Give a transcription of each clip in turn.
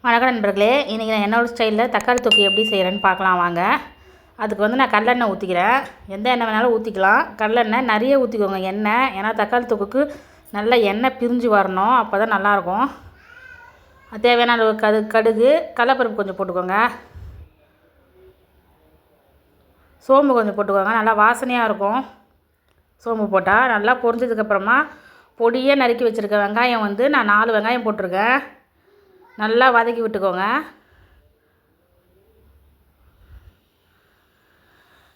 வணக்கம் நண்பர்களே, இன்றைக்கி நான் என்னோடய ஸ்டைலில் தக்காளி தொக்கு எப்படி செய்கிறேன்னு பார்க்கலாம் வாங்க. அதுக்கு வந்து நான் கடலெண்ணெய் ஊற்றிக்கிறேன். எந்த எண்ணெய் வேணாலும் ஊற்றிக்கலாம். கடலெண்ணெய் நிறைய ஊற்றிக்கோங்க எண்ணெய். ஏன்னா தக்காளி தொக்குக்கு நல்லா எண்ணெய் பிரிஞ்சு வரணும், அப்போ தான் நல்லாயிருக்கும். தேவையான அளவு கடுகு, கடலைப்பருப்பு கொஞ்சம் போட்டுக்கோங்க. சோம்பு கொஞ்சம் போட்டுக்கோங்க, நல்லா வாசனையாக இருக்கும். சோம்பு போட்டால் நல்லா பொரிஞ்சதுக்கப்புறமா பொடியாக நறுக்கி வச்சுருக்க வெங்காயம் வந்து நான் 4 வெங்காயம் போட்டிருக்கேன். நல்லா வதக்கி விட்டுக்கோங்க.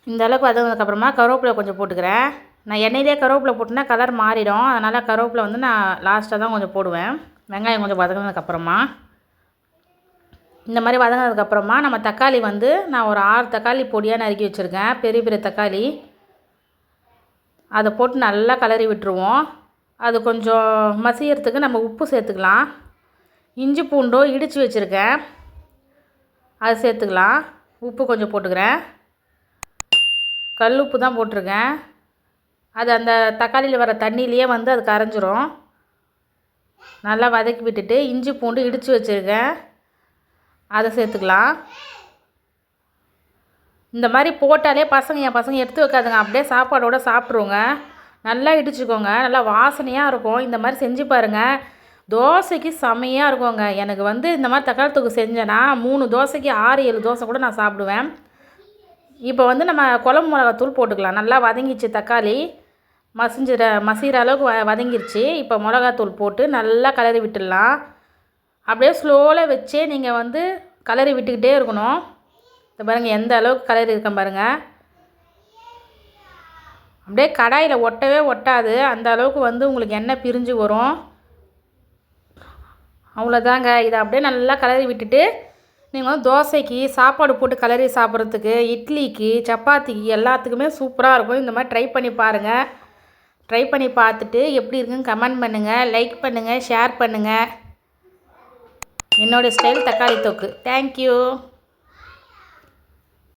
இந்த அளவுக்கு வதங்கினதுக்கப்புறமா கருவேப்பிலை கொஞ்சம் போட்டுக்கிறேன். நான் எண்ணெயிலே கருவேப்பிலை போட்டுனா கலர் மாறிடும், அதனால் கருவேப்பிலை வந்து நான் லாஸ்ட்டாக தான் கொஞ்சம் போடுவேன். வெங்காயம் கொஞ்சம் வதங்கினதுக்கப்புறமா இந்த மாதிரி வதங்கினதுக்கப்புறமா நம்ம தக்காளி வந்து நான் ஒரு 6 தக்காளி பொடியாக நறுக்கி வச்சுருக்கேன், பெரிய பெரிய தக்காளி. அதை போட்டு நல்லா கலரி விட்டுருவோம். அது கொஞ்சம் மசியறதுக்கு நம்ம உப்பு சேர்த்துக்கலாம். இஞ்சி பூண்டும் இடித்து வச்சுருக்கேன், அது சேர்த்துக்கலாம். உப்பு கொஞ்சம் போட்டுக்கிறேன், கல் உப்பு தான் போட்டிருக்கேன். அது அந்த தக்காளியில் வர தண்ணியிலையே வந்து அது கரைஞ்சிரும். நல்லா வதக்கி விட்டுட்டு இஞ்சி பூண்டு இடித்து வச்சுருக்கேன், அதை சேர்த்துக்கலாம். இந்த மாதிரி போட்டாலே என் பசங்க எடுத்து வைக்காதுங்க, அப்படியே சாப்பாடோடு சாப்பிட்ருவோங்க. நல்லா இடிச்சுக்கோங்க, நல்லா வாசனையாக இருக்கும். இந்த மாதிரி செஞ்சு பாருங்கள், தோசைக்கு செமையாக இருக்குங்க. எனக்கு வந்து இந்த மாதிரி தக்காளி தொக்கு செஞ்சேன்னா 3 தோசைக்கு 6-7 தோசை கூட நான் சாப்பிடுவேன். இப்போ வந்து நம்ம குழம்பு மிளகாத்தூள் போட்டுக்கலாம். நல்லா வதங்கிச்சு, தக்காளி மசிகிற அளவுக்கு வதங்கிருச்சு. இப்போ மிளகாத்தூள் போட்டு நல்லா கலரி விட்டுடலாம். அப்படியே ஸ்லோவில் வச்சே நீங்கள் வந்து கலரி விட்டுக்கிட்டே இருக்கணும். இந்த பாருங்கள் எந்த அளவுக்கு கலரி இருக்கேன் பாருங்கள். அப்படியே கடாயில் ஒட்டவே ஒட்டாது, அந்த அளவுக்கு வந்து உங்களுக்கு எண்ணெய் பிரிஞ்சு வரும். அவ்வளோதாங்க. இதை அப்படியே நல்லா கலரி விட்டுட்டு நீங்கள் வந்து தோசைக்கு சாப்பாடு போட்டு கலரி சாப்பிட்றதுக்கு, இட்லிக்கு, சப்பாத்திக்கு எல்லாத்துக்குமே சூப்பராக இருக்கும். இந்த மாதிரி ட்ரை பண்ணி பாருங்கள். ட்ரை பண்ணி பார்த்துட்டு எப்படி இருக்குன்னு கமெண்ட் பண்ணுங்கள், லைக் பண்ணுங்கள், ஷேர் பண்ணுங்கள். என்னோடய ஸ்டைல் தக்காளி தொக்கு. தேங்க்யூ.